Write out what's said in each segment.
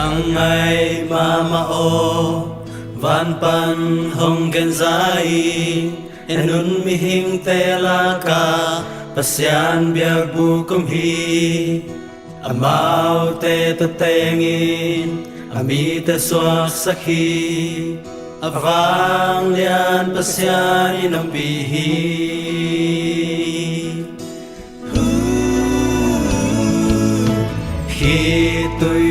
ang ngày mà ô van pan hong gen zai enun mi hing te la ka pasyan biag bu kum hi amau te tengin ami te swak sakhi avang lian pasyan inam bihi khi tôi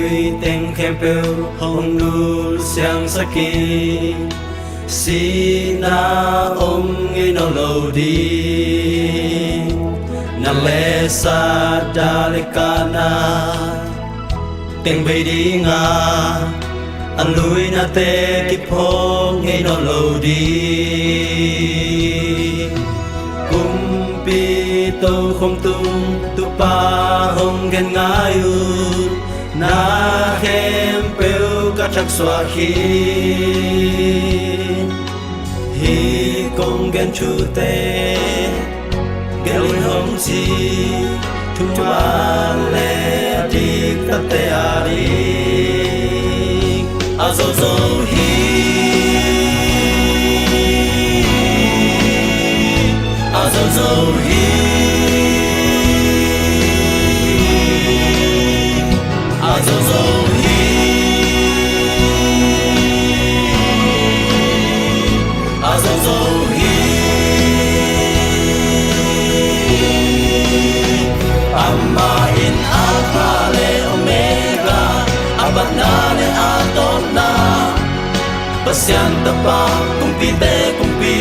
tên khem bêu hồng nụ sang saki si na ông nghe nó lâu đi na lê sa đa lê ca na tên bay đi nga anh lui na te kịp hông nghe nó lâu đi cùng bi tô không tung tu pa hong gen ngayu na khem peu ka chak swa khi hi kong gen chu te gen hong si tu ma le dik ta te ari azozo hi azozo hi azozo hi azozo hi amma in alpha le omega abana le atona pasyan tapa kumpi te kumpi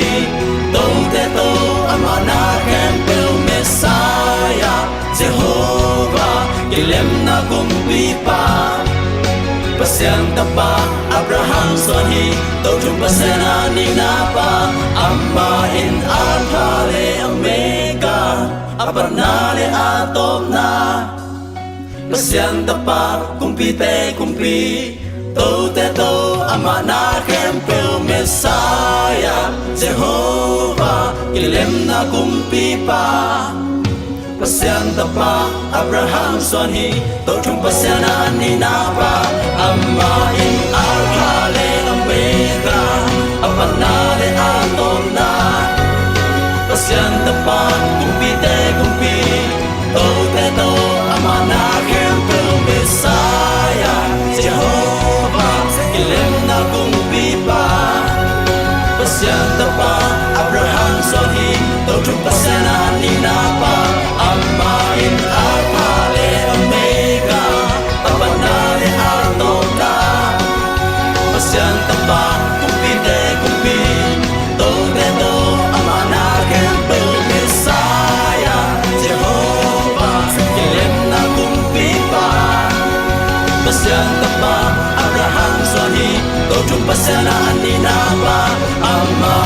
to te to amana kempel messiah jehovah kilem na kumpi pa pasyan tapa abraham soni to chung pasena ni na pa amma in alpha le omega aparna le atom na pasyan tapa kumpi te kumpi to te to amana kempel messiah jehovah kilem na kumpi pa pasyan tapa abraham soni to chung pasena ni na pa amma in alpha le omega apana le atom na pasyan tapa kumpi te kumpi to te to amana kempel messiah jehovah kilem na kumpi pa pasyan tapa abraham soni to chung pasena ni na pa amma in alpha le omega apana le atom na pasyan tapa kumpi te kumpi to te to amana kempel messiah jehovah kilem na kumpi pa pasyan tapa abraham soni to chung pasena ni na pa amma